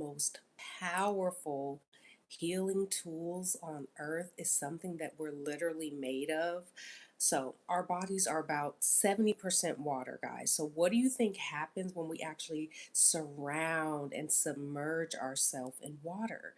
most powerful healing tools on earth is something that we're literally made of. So, our bodies are about 70% water, guys. So, what do you think happens when we actually surround and submerge ourselves in water?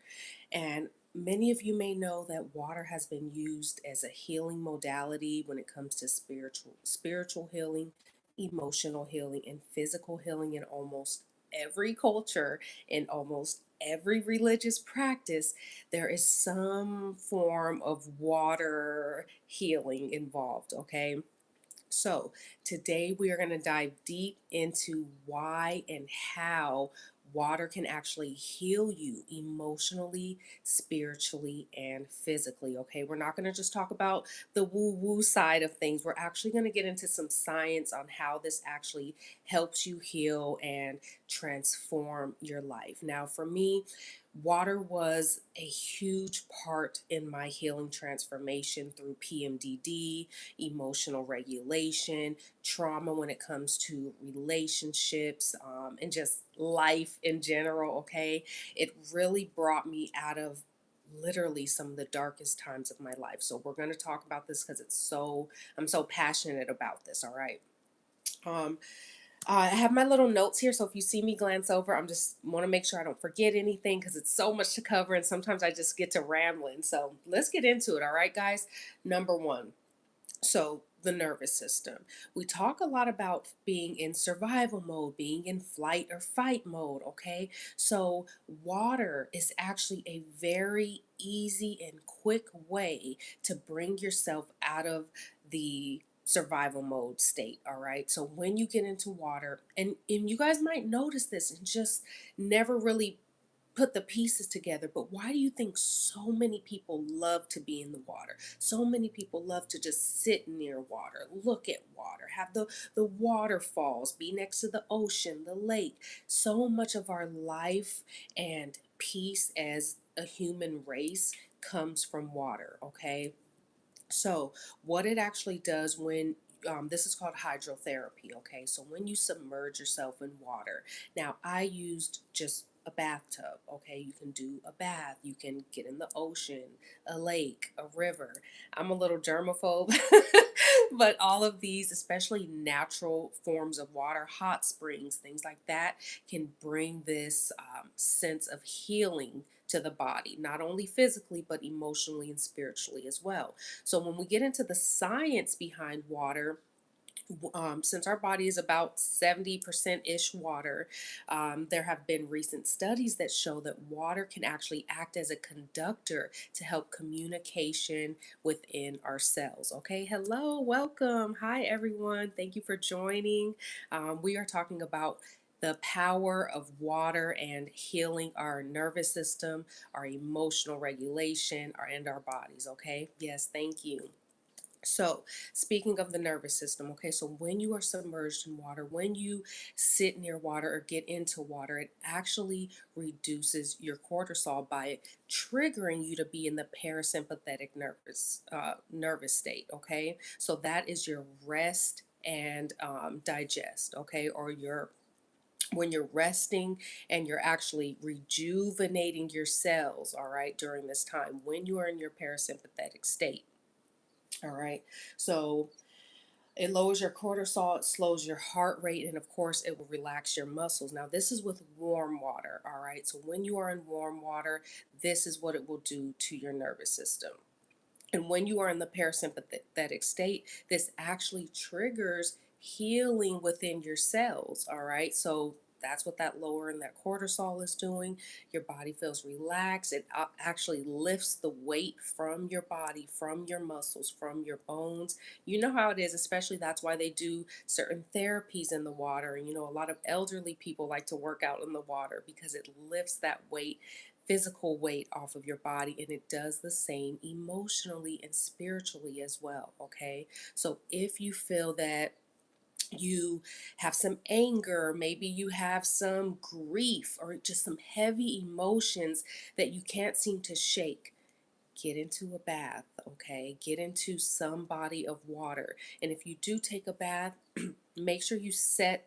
And many of you may know that water has been used as a healing modality when it comes to spiritual healing, emotional healing, and physical healing in almost every culture, in almost every religious practice. There is some form of water healing involved, okay? So, today we are going to dive deep into why and how water can actually heal you emotionally, spiritually, and physically. Okay, we're not going to just talk about the woo woo side of things. We're actually going to get into some science on how this actually helps you heal and transform your life. Now, for me, water was a huge part in my healing transformation through PMDD, emotional regulation, trauma when it comes to relationships, and just life in general. Okay, it really brought me out of literally some of the darkest times of my life. So we're going to talk about this because I'm so passionate about this. All right. Um, I have my little notes here, so if you see me glance over, I'm just want to make sure I don't forget anything because it's so much to cover, and sometimes I just get to rambling. So let's get into it. All right, guys. Number one. So, the nervous system. We talk a lot about being in survival mode, being in flight or fight mode, okay? So, water is actually a very easy and quick way to bring yourself out of the survival mode state, all right? So, when you get into water, and you guys might notice this and just never really put the pieces together, but why do you think so many people love to be in the water? So many people love to just sit near water, look at water, have the waterfalls, be next to the ocean, the lake. So much of our life and peace as a human race comes from water, okay? So, what it actually does when this is called hydrotherapy, okay? So, when you submerge yourself in water, now I used just a bathtub, okay? You can do a bath, you can get in the ocean, a lake, a river. I'm a little germaphobe, but all of these, especially natural forms of water, hot springs, things like that, can bring this sense of healing to the body, not only physically, but emotionally and spiritually as well. So when we get into the science behind water, since our body is about 70% ish water, there have been recent studies that show that water can actually act as a conductor to help communication within our cells. Okay, hello, welcome. Hi, everyone. Thank you for joining. We are talking about the power of water and healing our nervous system, our emotional regulation, and our bodies. Okay, yes, thank you. So, speaking of the nervous system, okay, so when you are submerged in water, when you sit near water or get into water, it actually reduces your cortisol by triggering you to be in the parasympathetic nervous state, okay? So that is your rest and digest, okay, or your when you're resting and you're actually rejuvenating your cells, all right, during this time when you are in your parasympathetic state. All right. So it lowers your cortisol, it slows your heart rate, and of course, it will relax your muscles. Now, this is with warm water. All right. So when you are in warm water, this is what it will do to your nervous system. And when you are in the parasympathetic state, this actually triggers healing within your cells. All right. So that's what that lowering that cortisol is doing. Your body feels relaxed. It actually lifts the weight from your body, from your muscles, from your bones. You know how it is, especially that's why they do certain therapies in the water. And, a lot of elderly people like to work out in the water because it lifts that weight, physical weight off of your body, and it does the same emotionally and spiritually as well. Okay, so if you feel that you have some anger, maybe you have some grief or just some heavy emotions that you can't seem to shake, get into a bath, okay? Get into some body of water. And if you do take a bath, make sure you set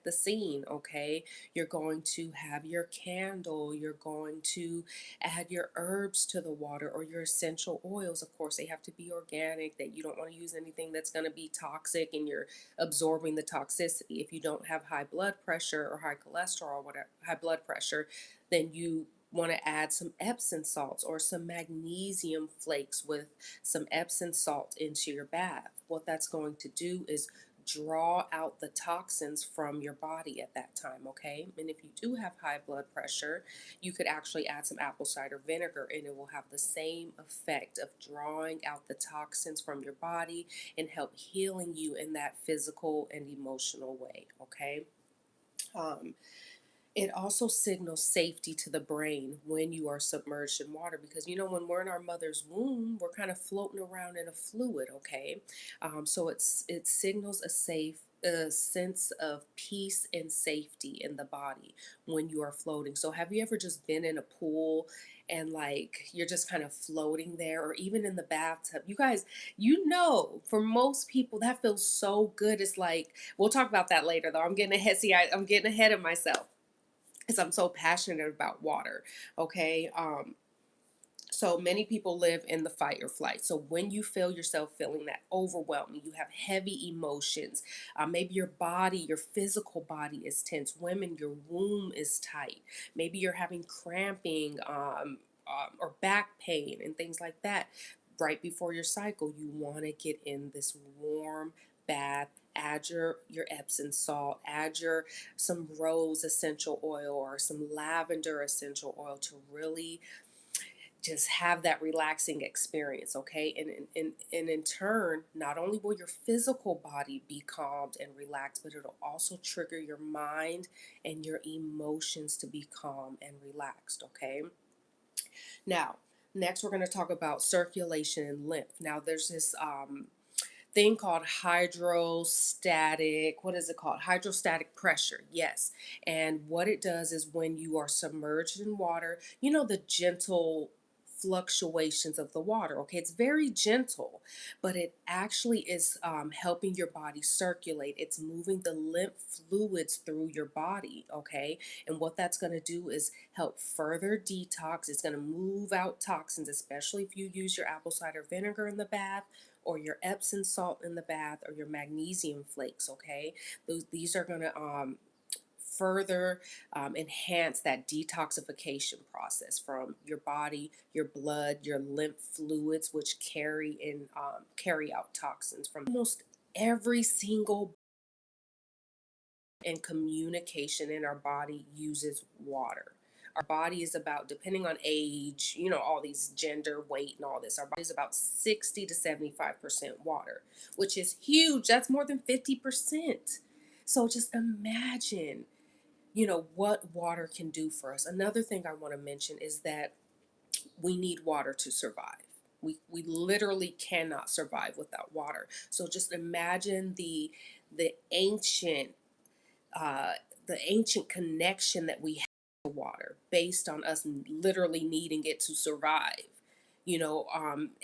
the scene, okay? You're going to have your candle, you're going to add your herbs to the water or your essential oils. Of course, they have to be organic, that you don't want to use anything that's going to be toxic and you're absorbing the toxicity. If you don't have high blood pressure or high cholesterol or whatever, high blood pressure, then you want to add some Epsom salts or some magnesium flakes with some Epsom salt into your bath. What that's going to do is draw out the toxins from your body at that time, okay? And if you do have high blood pressure, you could actually add some apple cider vinegar and it will have the same effect of drawing out the toxins from your body and help healing you in that physical and emotional way, okay? Um, it also signals safety to the brain when you are submerged in water because when we're in our mother's womb, we're kind of floating around in a fluid, okay? So it signals a sense of peace and safety in the body when you are floating. So have you ever just been in a pool and like you're just kind of floating there, or even in the bathtub? You guys, for most people that feels so good. It's like, we'll talk about that later though. I'm getting ahead. See, I'm getting ahead of myself because I'm so passionate about water. Okay. So many people live in the fight or flight. So when you feel yourself feeling that overwhelming, you have heavy emotions, maybe your physical body is tense. Women, your womb is tight. Maybe you're having cramping, or back pain and things like that. Right before your cycle, you want to get in this warm bath. Add your Epsom salt, add your some rose essential oil or some lavender essential oil to really just have that relaxing experience, okay? And in turn, not only will your physical body be calmed and relaxed, but it'll also trigger your mind and your emotions to be calm and relaxed, okay? Now, next we're going to talk about circulation and lymph. Now, there's this thing called hydrostatic, what is it called? Hydrostatic pressure, yes. And what it does is when you are submerged in water, the gentle fluctuations of the water, okay? It's very gentle, but it actually is helping your body circulate. It's moving the lymph fluids through your body, okay? And what that's going to do is help further detox. It's going to move out toxins, especially if you use your apple cider vinegar in the bath or your Epsom salt in the bath or your magnesium flakes, okay? These are going to further enhance that detoxification process from your body, your blood, your lymph fluids, which carry out toxins from almost every single and communication in our body uses water. Our body is about, depending on age, all these gender, weight, and all this, our body is about 60 to 75% water, which is huge. That's more than 50%. So just imagine, what water can do for us. Another thing I want to mention is that we need water to survive. We literally cannot survive without water. So just imagine the ancient uh, the ancient connection that we have to water based on us literally needing it to survive.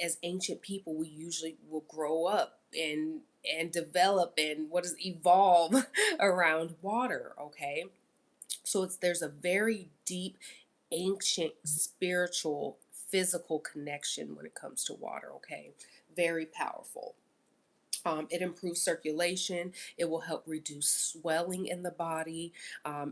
As ancient people, we usually will grow up and develop and what is evolve around water. Okay, so there's a very deep, ancient, spiritual, physical connection when it comes to water. Okay, very powerful. It improves circulation. It will help reduce swelling in the body,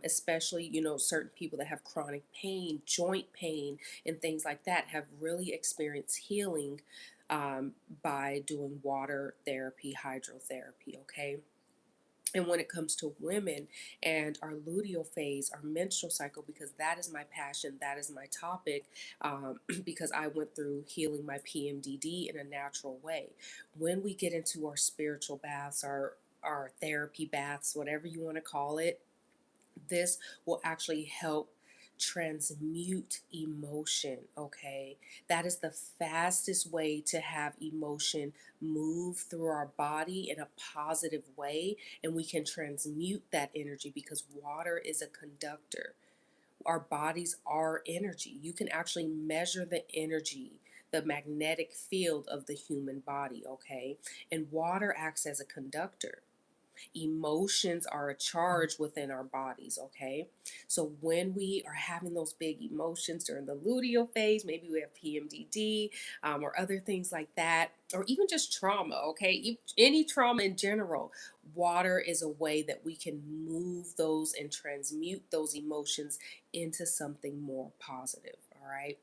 especially, certain people that have chronic pain, joint pain, and things like that have really experienced healing by doing water therapy, hydrotherapy, okay? And when it comes to women and our luteal phase, our menstrual cycle, because that is my passion, that is my topic, because I went through healing my PMDD in a natural way. When we get into our spiritual baths, our therapy baths, whatever you want to call it, this will actually help transmute emotion, okay? That is the fastest way to have emotion move through our body in a positive way, and we can transmute that energy because water is a conductor. Our bodies are energy. You can actually measure the energy the magnetic field of the human body, okay? And water acts as a conductor. Emotions are a charge within our bodies, okay? So when we are having those big emotions during the luteal phase, maybe we have PMDD, or other things like that, or even just trauma, okay? Any trauma in general, water is a way that we can move those and transmute those emotions into something more positive, all right?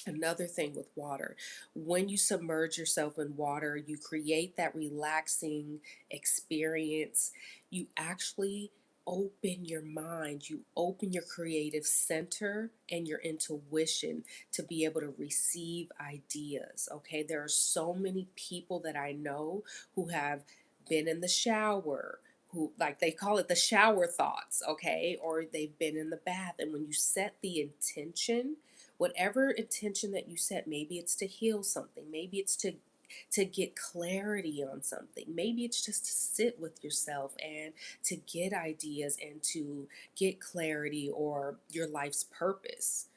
Another thing with water, when you submerge yourself in water, you create that relaxing experience. You actually open your mind, you open your creative center and your intuition to be able to receive ideas. Okay, there are so many people that I know who have been in the shower. Who, like, they call it the shower thoughts, okay? Or they've been in the bath. And when you set the intention, whatever intention that you set, maybe it's to heal something, maybe it's to get clarity on something, maybe it's just to sit with yourself and to get ideas and to get clarity or your life's purpose.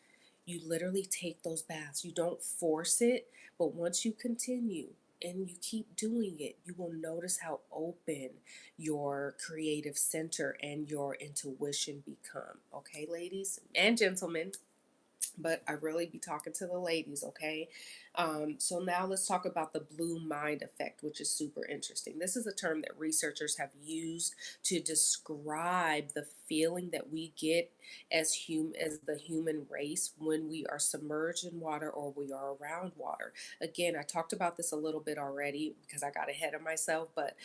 You literally take those baths, you don't force it, but once you continue and you keep doing it, you will notice how open your creative center and your intuition become. Okay, ladies and gentlemen, but I really be talking to the ladies, okay? So now let's talk about the blue mind effect, which is super interesting. This is a term that researchers have used to describe the feeling that we get as the human race when we are submerged in water or we are around water. Again, I talked about this a little bit already because I got ahead of myself, but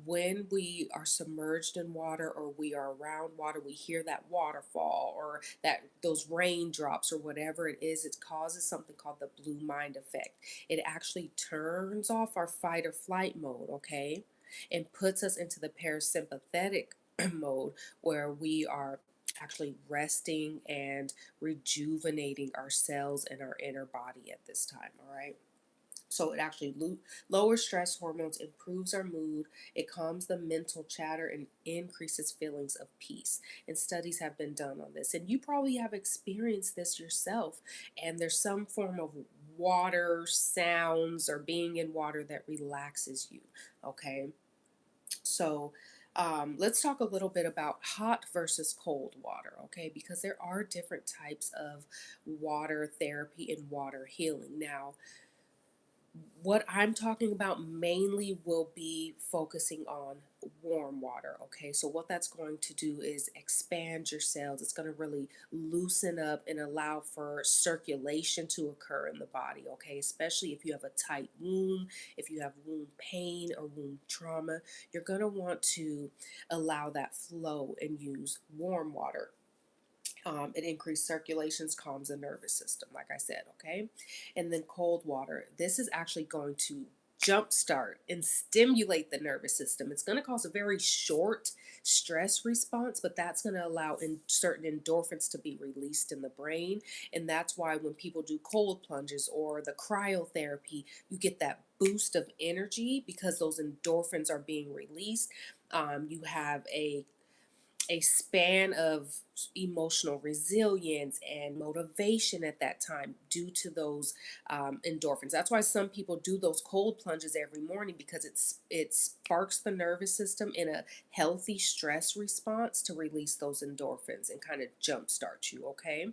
when we are submerged in water or we are around water, we hear that waterfall or that those raindrops or whatever it is. It causes something called the blue mind effect. It actually turns off our fight or flight mode, okay, and puts us into the parasympathetic mode where we are actually resting and rejuvenating our cells and our inner body at this time, all right? So it actually lowers stress hormones, improves our mood, it calms the mental chatter, and increases feelings of peace. And studies have been done on this. And you probably have experienced this yourself. And there's some form of water sounds or being in water that relaxes you. Okay. So let's talk a little bit about hot versus cold water, okay? Because there are different types of water therapy and water healing. Now, what I'm talking about mainly will be focusing on warm water. Okay, so what that's going to do is expand your cells. It's going to really loosen up and allow for circulation to occur in the body. Okay, especially if you have a tight wound, if you have wound pain or wound trauma, you're going to want to allow that flow and use warm water. It increases circulations, calms the nervous system, like I said, okay? And then cold water. This is actually going to jumpstart and stimulate the nervous system. It's going to cause a very short stress response, but that's going to allow certain endorphins to be released in the brain. And that's why when people do cold plunges or the cryotherapy, you get that boost of energy because those endorphins are being released. You have a span of emotional resilience and motivation at that time due to those endorphins. That's why some people do those cold plunges every morning because it sparks the nervous system in a healthy stress response to release those endorphins and kind of jumpstart you. Okay.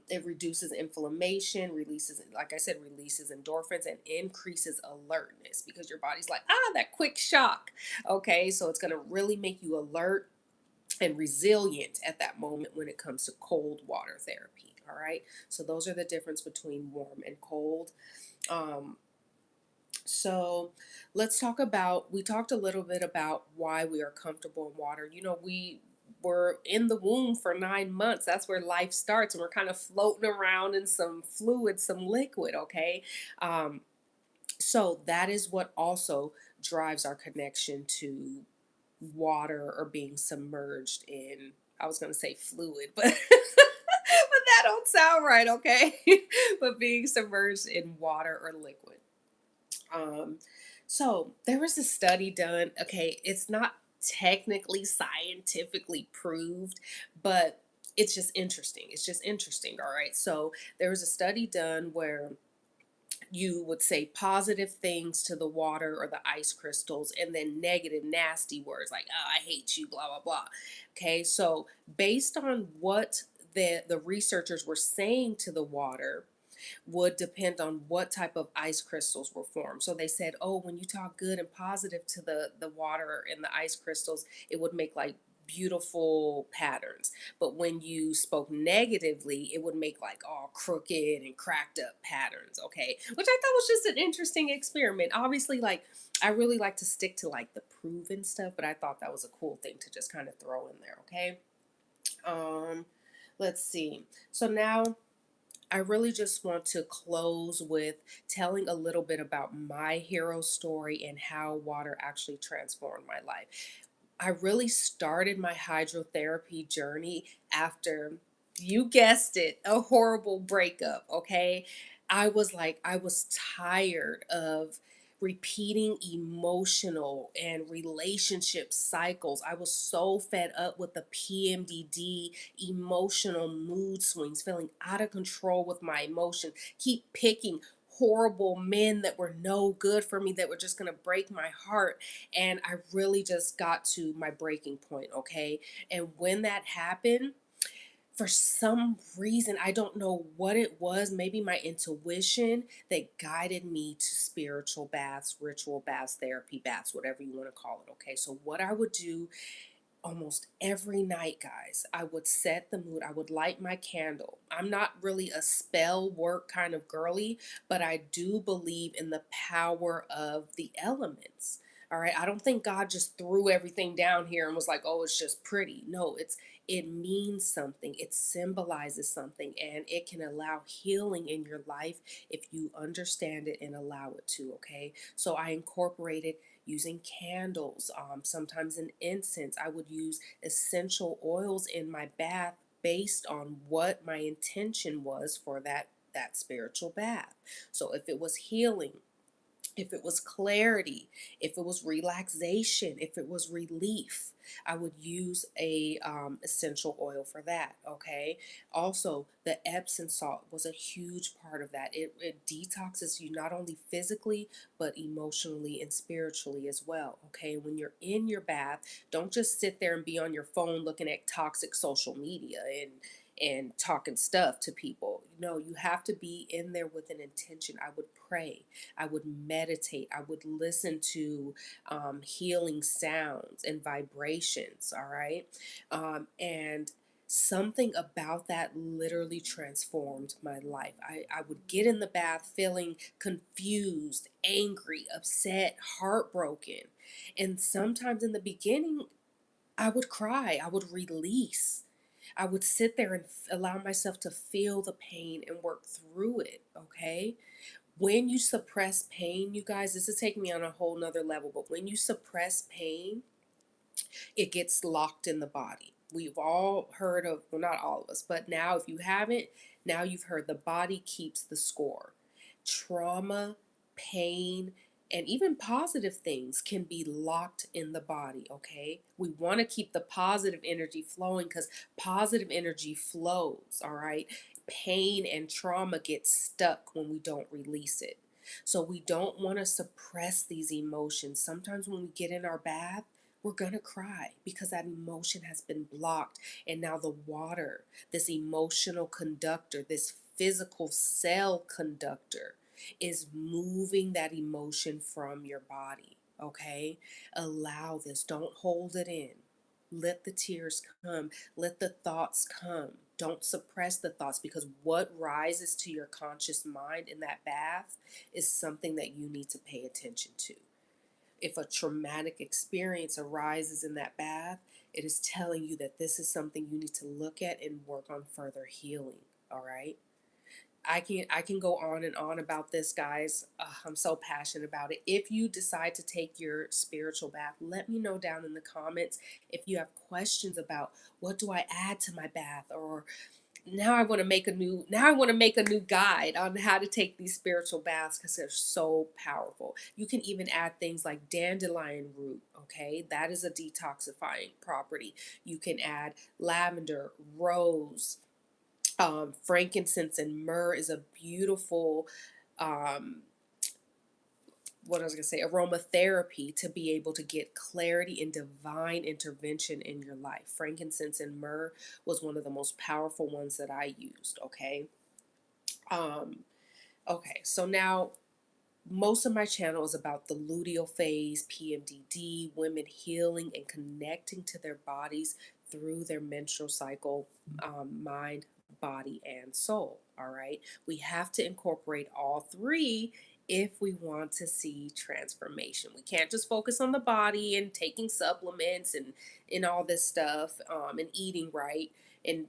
It reduces inflammation, releases, like I said, releases endorphins and increases alertness because your body's like, that quick shock. Okay, so it's going to really make you alert and resilient at that moment when it comes to cold water therapy. All right. So those are the difference between warm and cold. Um, so let's talk about, we talked a little bit about why we are comfortable in water. You know, we were in the womb for 9 months. That's where life starts. And we're kind of floating around in some fluid, some liquid. Okay. Um, so that is what also drives our connection to water or being submerged in, I was going to say fluid, but but that don't sound right, okay? But being submerged in water or liquid. um so there was a study done, okay, it's not technically scientifically proved, but it's just interesting, all right? So there was a study done where you would say positive things to the water or the ice crystals, and then negative, nasty words like, oh, I hate you, blah, blah, blah. Okay, so based on what the researchers were saying to the water, would depend on what type of ice crystals were formed. So they said, oh, when you talk good and positive to the water and the ice crystals, it would make like beautiful patterns. But when you spoke negatively, it would make like all crooked and cracked up patterns. Okay, which I thought was just an interesting experiment. Obviously, like I really like to stick to like the proven stuff, but I thought that was a cool thing to just kind of throw in there. Okay. Um, let's see. So now I really just want to close with telling a little bit about my hero story and how water actually transformed my life. I really started my hydrotherapy journey after, you guessed it, a horrible breakup. Okay. I was tired of repeating emotional and relationship cycles. I was so fed up with the PMDD, emotional mood swings, feeling out of control with my emotion, keep picking horrible men that were no good for me, that were just going to break my heart. And I really just got to my breaking point, okay? And when that happened, for some reason, I don't know what it was, maybe my intuition that guided me to spiritual baths, ritual baths, therapy baths, whatever you want to call it, okay? So, what I would do almost every night, guys, I would set the mood. I would light my candle. I'm not really a spell work kind of girly, but I do believe in the power of the elements. All right. I don't think God just threw everything down here and was like, oh, it's just pretty. No, it means something. It symbolizes something, and it can allow healing in your life if you understand it and allow it to. Okay. So I incorporated using candles, sometimes an incense. I would use essential oils in my bath based on what my intention was for that spiritual bath. So if it was healing, if it was clarity, if it was relaxation, if it was relief, I would use a essential oil for that. Okay. Also, the Epsom salt was a huge part of that. It detoxes you not only physically but emotionally and spiritually as well. Okay. When you're in your bath, don't just sit there and be on your phone looking at toxic social media and talking stuff to people. No, you have to be in there with an intention. I would pray. I would meditate. I would listen to healing sounds and vibrations. All right. And something about that literally transformed my life. I would get in the bath feeling confused, angry, upset, heartbroken. And sometimes in the beginning, I would cry, I would release. I would sit there and allow myself to feel the pain and work through it. Okay. When you suppress pain, you guys, this is taking me on a whole nother level, but when you suppress pain, it gets locked in the body. We've all heard of, well, not all of us, but now if you haven't, now you've heard the body keeps the score. Trauma, pain, and even positive things can be locked in the body, okay? We want to keep the positive energy flowing because positive energy flows, all right? Pain and trauma get stuck when we don't release it. So we don't want to suppress these emotions. Sometimes when we get in our bath, we're going to cry because that emotion has been blocked. And now the water, this emotional conductor, this physical cell conductor, is moving that emotion from your body. Okay? Allow this. Don't hold it in. Let the tears come. Let the thoughts come. Don't suppress the thoughts, because what rises to your conscious mind in that bath is something that you need to pay attention to. If a traumatic experience arises in that bath, it is telling you that this is something you need to look at and work on further healing. All right. I can go on and on about this, guys. I'm so passionate about it. If you decide to take your spiritual bath, let me know down in the comments if you have questions about what do I add to my bath, or now I want to make a new guide on how to take these spiritual baths because they're so powerful. You can even add things like dandelion root, okay? That is a detoxifying property. You can add lavender, rose, frankincense and myrrh is a beautiful um, what I was going to say, aromatherapy to be able to get clarity and divine intervention in your life. Frankincense and myrrh was one of the most powerful ones that I used. Okay. Um, okay. So now most of my channel is about the luteal phase, PMDD, women healing and connecting to their bodies through their menstrual cycle, mind, body, and soul. All right. We have to incorporate all three if we want to see transformation. We can't just focus on the body and taking supplements and all this stuff, and eating right and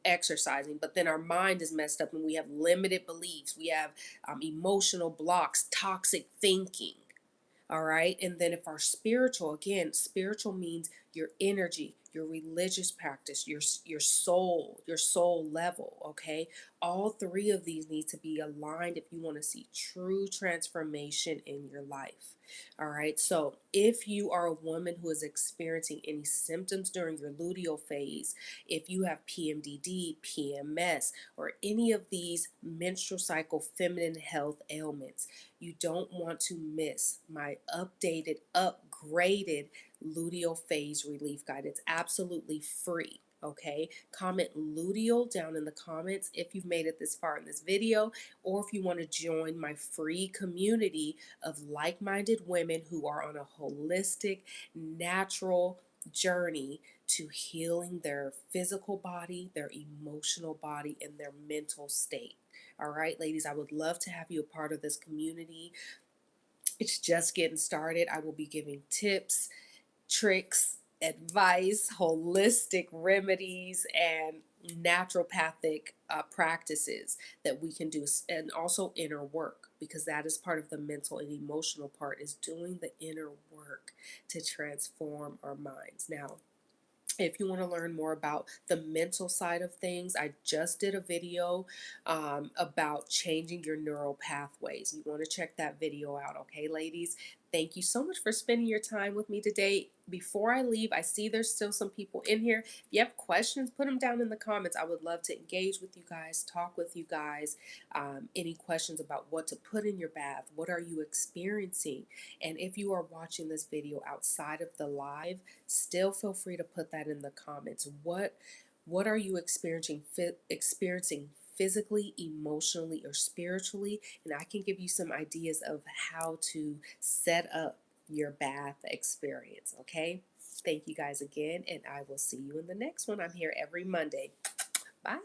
exercising, but then our mind is messed up and we have limited beliefs. We have emotional blocks, toxic thinking. All right. And then if our spiritual, again, spiritual means your energy, your religious practice, your soul level. Okay. All three of these need to be aligned if you want to see true transformation in your life. All right. So if you are a woman who is experiencing any symptoms during your luteal phase, if you have PMDD, PMS, or any of these menstrual cycle feminine health ailments, you don't want to miss my updated, upgraded luteal phase relief guide. It's absolutely free. Okay, comment luteal down in the comments if you've made it this far in this video, or if you want to join my free community of like-minded women who are on a holistic, natural journey to healing their physical body, their emotional body, and their mental state. All right, ladies, I would love to have you a part of this community. It's just getting started. I will be giving tips, tricks, advice, holistic remedies, and naturopathic practices that we can do, and also inner work, because that is part of the mental and emotional part, is doing the inner work to transform our minds. Now, if you want to learn more about the mental side of things, I just did a video about changing your neural pathways. You want to check that video out, okay, ladies? Thank you so much for spending your time with me today. Before I leave, I see there's still some people in here. If you have questions, put them down in the comments. I would love to engage with you guys, talk with you guys. Any questions about what to put in your bath? What are you experiencing? And if you are watching this video outside of the live, still feel free to put that in the comments. What are you experiencing physically, emotionally, or spiritually? And I can give you some ideas of how to set up your bath experience. Okay, thank you guys again, and I will see you in the next one. I'm here every Monday. Bye.